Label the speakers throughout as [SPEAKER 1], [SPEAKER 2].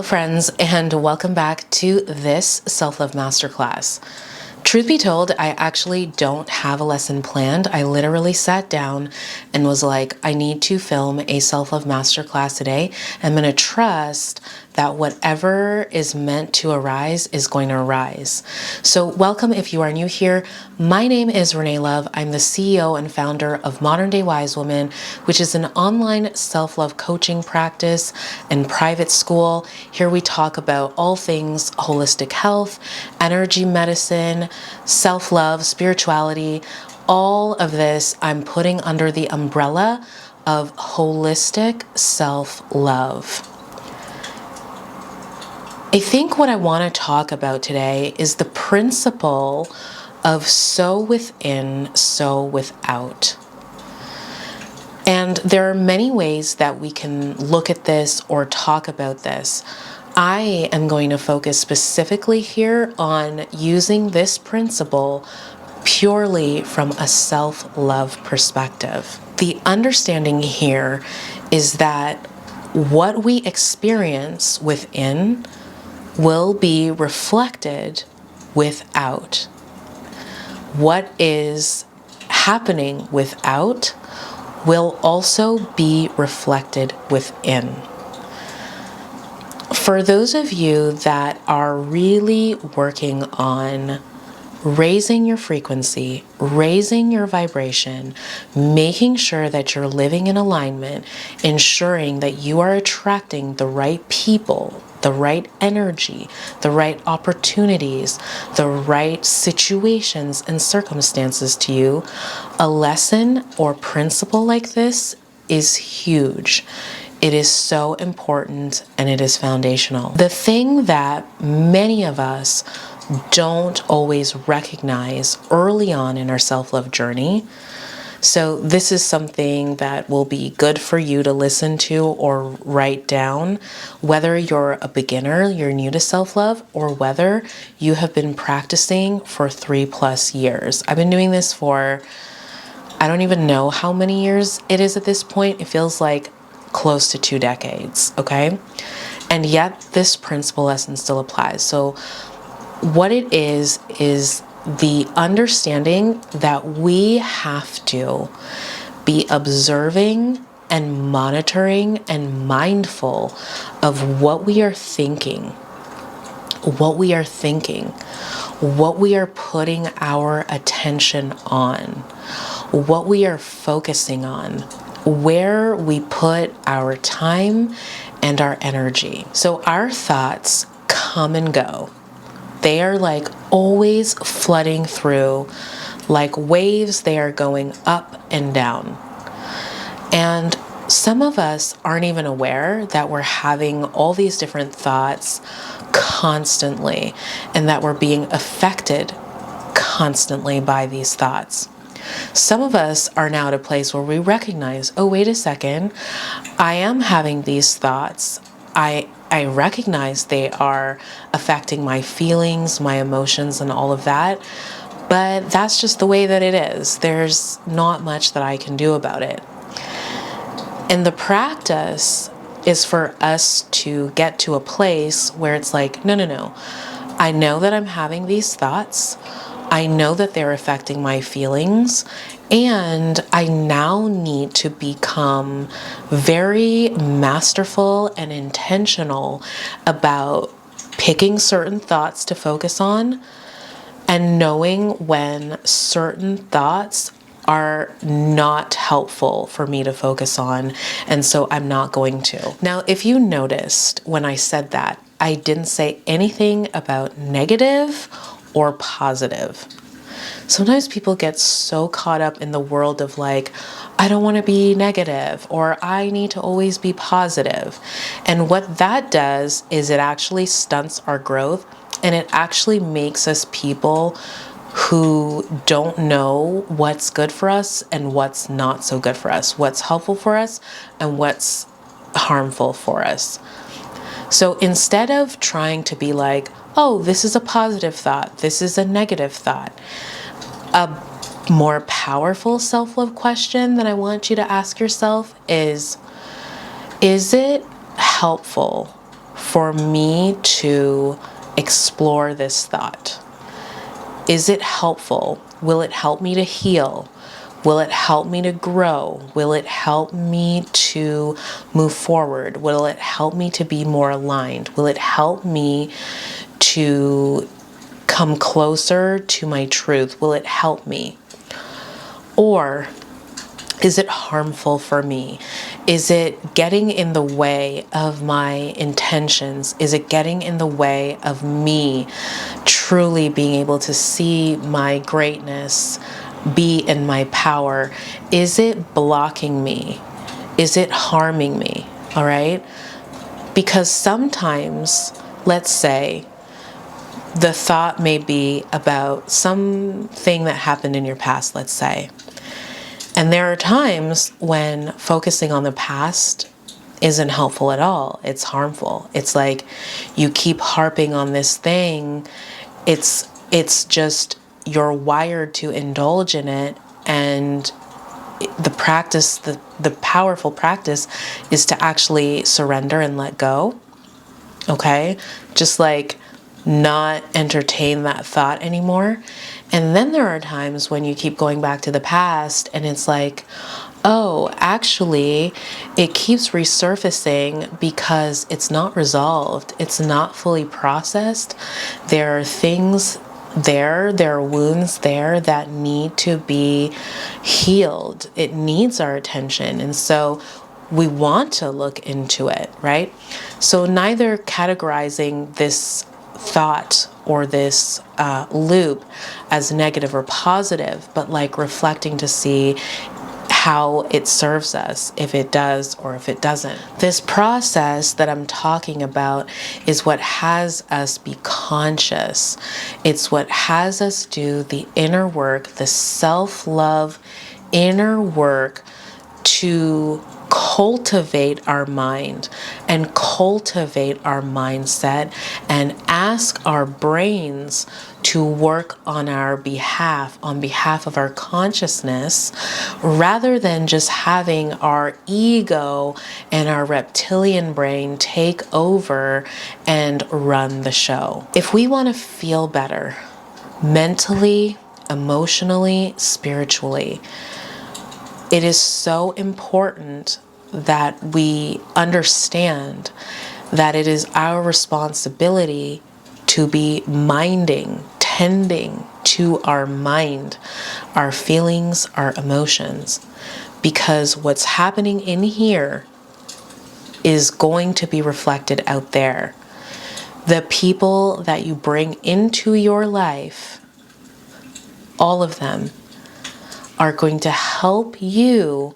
[SPEAKER 1] friends, and welcome back to this self-love masterclass. Truth be told, I actually don't have a lesson planned. I literally sat down and was like, I need to film a self-love masterclass today. I'm going to trust that whatever is meant to arise is going to arise. So welcome if you are new here. My name is Renée Love. I'm the CEO and founder of Modern Day Wise Woman, which is an online self-love coaching practice and private school. Here we talk about all things holistic health, energy medicine, self-love, spirituality. All of this I'm putting under the umbrella of holistic self-love. I think what I want to talk about today is the principle of so within, so without. And there are many ways that we can look at this or talk about this. I am going to focus specifically here on using this principle purely from a self-love perspective. The understanding here is that what we experience within will be reflected without. What is happening without will also be reflected within. For those of you that are really working on raising your frequency, raising your vibration, making sure that you're living in alignment, ensuring that you are attracting the right people, the right energy, the right opportunities, the right situations and circumstances to you, a lesson or principle like this is huge. It is so important and it is foundational. The thing that many of us don't always recognize early on in our self-love journey. So this is something that will be good for you to listen to or write down, whether you're a beginner, you're new to self-love, or whether you have been practicing for 3+ years. I've been doing this for, I don't even know how many years it is at this point. It feels like close to 2 decades, okay? And yet this principle lesson still applies. So what it is the understanding that we have to be observing and monitoring and mindful of what we are thinking, what we are putting our attention on, what we are focusing on, where we put our time and our energy. So our thoughts come and go. They are like always flooding through, like waves. They are going up and down. And some of us aren't even aware that we're having all these different thoughts constantly and that we're being affected constantly by these thoughts. Some of us are now at a place where we recognize, oh, wait a second, I am having these thoughts. I recognize they are affecting my feelings, my emotions, and all of that, but that's just the way that it is. There's not much that I can do about it. And the practice is for us to get to a place where it's like, no. I know that I'm having these thoughts. I know that they're affecting my feelings, and I now need to become very masterful and intentional about picking certain thoughts to focus on and knowing when certain thoughts are not helpful for me to focus on, and so I'm not going to. Now, if you noticed when I said that, I didn't say anything about negative or positive. Sometimes people get so caught up in the world of like, I don't want to be negative, or I need to always be positive. And what that does is it actually stunts our growth, and it actually makes us people who don't know what's good for us and what's not so good for us, what's helpful for us and what's harmful for us. So instead of trying to be like, oh, this is a positive thought, this is a negative thought, a more powerful self-love question that I want you to ask yourself is it helpful for me to explore this thought? Is it helpful? Will it help me to heal? Will it help me to grow? Will it help me to move forward? Will it help me to be more aligned? Will it help me to come closer to my truth? Will it help me? Or is it harmful for me? Is it getting in the way of my intentions? Is it getting in the way of me truly being able to see my greatness, be in my power? Is it blocking me? Is it harming me? All right? Because sometimes, let's say, the thought may be about something that happened in your past, let's say. And there are times when focusing on the past isn't helpful at all. It's harmful. It's like you keep harping on this thing. It's just you're wired to indulge in it, and the practice, the powerful practice is to actually surrender and let go. Okay? Just like not entertain that thought anymore. And then there are times when you keep going back to the past and it's like, oh, actually, it keeps resurfacing because it's not resolved. It's not fully processed. There are things there are wounds there that need to be healed. It needs our attention. And so we want to look into it, right? So neither categorizing this thought or this loop as negative or positive, but like reflecting to see how it serves us, if it does or if it doesn't. This process that I'm talking about is what has us be conscious. It's what has us do the inner work, the self-love inner work to cultivate our mind and cultivate our mindset and ask our brains to work on our behalf, on behalf of our consciousness, rather than just having our ego and our reptilian brain take over and run the show. If we want to feel better mentally, emotionally, spiritually, it is so important that we understand that it is our responsibility to be tending to our mind, our feelings, our emotions, because what's happening in here is going to be reflected out there. The people that you bring into your life, all of them, are going to help you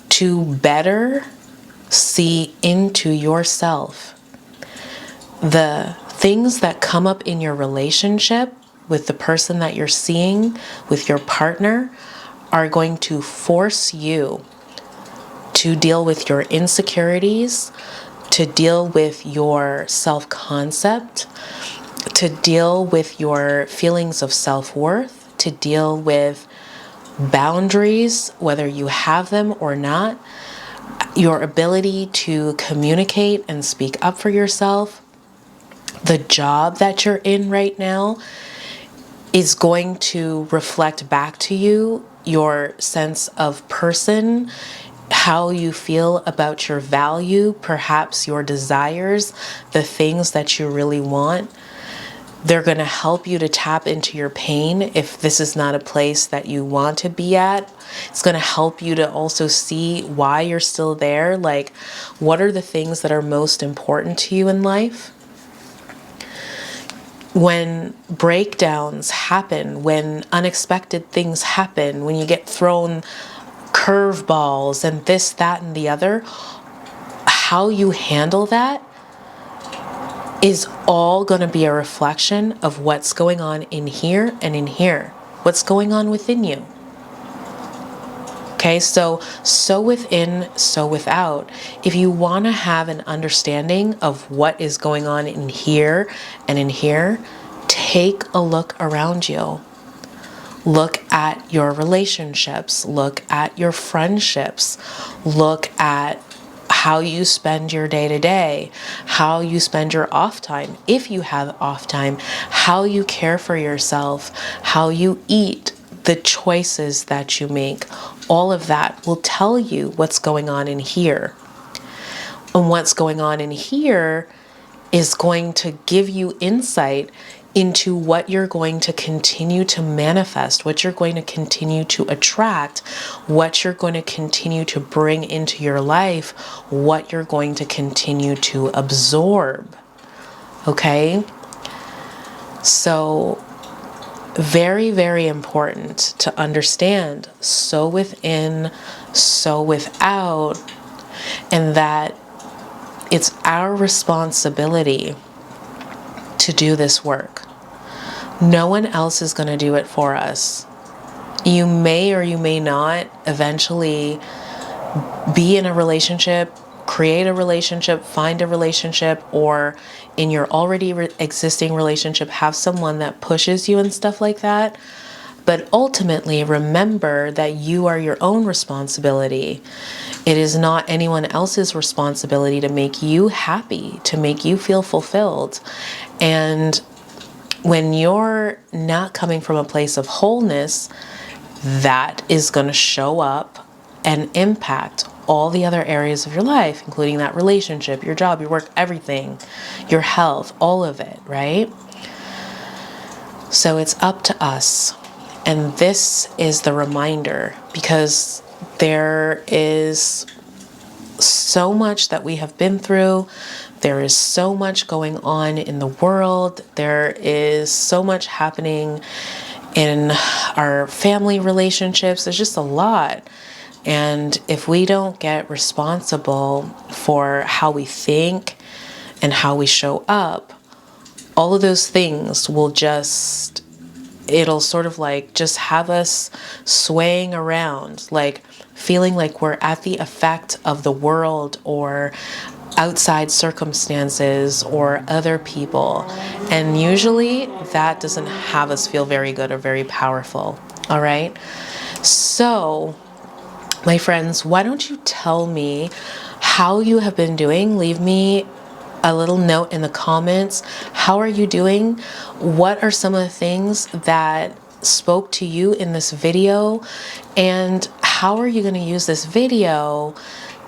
[SPEAKER 1] to better see into yourself. The things that come up in your relationship with the person that you're seeing, with your partner, are going to force you to deal with your insecurities, to deal with your self-concept, to deal with your feelings of self-worth, to deal with boundaries, whether you have them or not, your ability to communicate and speak up for yourself. The job that you're in right now is going to reflect back to you your sense of person, how you feel about your value, perhaps your desires, the things that you really want. They're going to help you to tap into your pain if this is not a place that you want to be at. It's going to help you to also see why you're still there. Like, what are the things that are most important to you in life? When breakdowns happen, when unexpected things happen, when you get thrown curveballs and this, that, and the other, how you handle that is all going to be a reflection of what's going on in here and in here. What's going on within you. Okay, so within, so without. If you want to have an understanding of what is going on in here and in here, take a look around you. Look at your relationships. Look at your friendships. Look at how you spend your day to day, how you spend your off time, if you have off time, how you care for yourself, how you eat, the choices that you make. All of that will tell you what's going on in here. And what's going on in here is going to give you insight into what you're going to continue to manifest, what you're going to continue to attract, what you're going to continue to bring into your life, what you're going to continue to absorb. Okay? So, very, very important to understand, so within, so without, and that it's our responsibility to do this work. No one else is going to do it for us. You may or you may not eventually be in a relationship, create a relationship, find a relationship, or in your already existing relationship, have someone that pushes you and stuff like that. But ultimately, remember that you are your own responsibility. It is not anyone else's responsibility to make you happy, to make you feel fulfilled. And when you're not coming from a place of wholeness, that is going to show up and impact all the other areas of your life, including that relationship, your job, your work, everything, your health, all of it, right? So it's up to us. And this is the reminder, because there is so much that we have been through. There is so much going on in the world. There is so much happening in our family relationships. There's just a lot. And if we don't get responsible for how we think and how we show up, all of those things will just, it'll sort of like just have us swaying around, like feeling like we're at the effect of the world or outside circumstances or other people. And usually that doesn't have us feel very good or very powerful. All right. So, my friends, why don't you tell me how you have been doing? Leave me a little note in the comments. How are you doing? What are some of the things that spoke to you in this video? And how are you going to use this video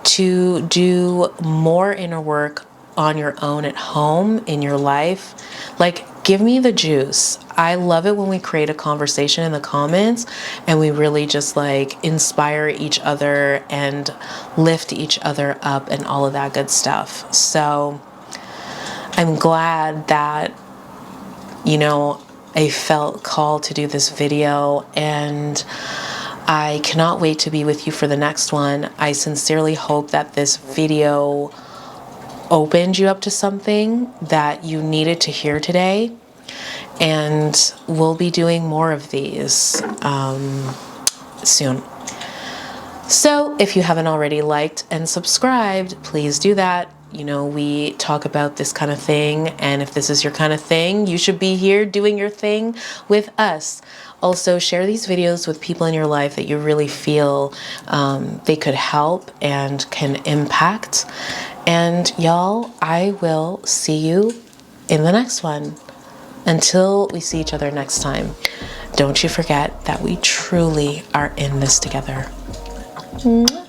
[SPEAKER 1] to do more inner work on your own at home, in your life? Like, give me the juice. I love it when we create a conversation in the comments and we really just like inspire each other and lift each other up and all of that good stuff. So I'm glad that, you know, I felt called to do this video, and I cannot wait to be with you for the next one. I sincerely hope that this video opened you up to something that you needed to hear today. And we'll be doing more of these soon. So if you haven't already liked and subscribed, please do that. You know, we talk about this kind of thing, and if this is your kind of thing, you should be here doing your thing with us. Also, share these videos with people in your life that you really feel they could help and can impact. And y'all, I will see you in the next one. Until we see each other next time, don't you forget that we truly are in this together. Mwah.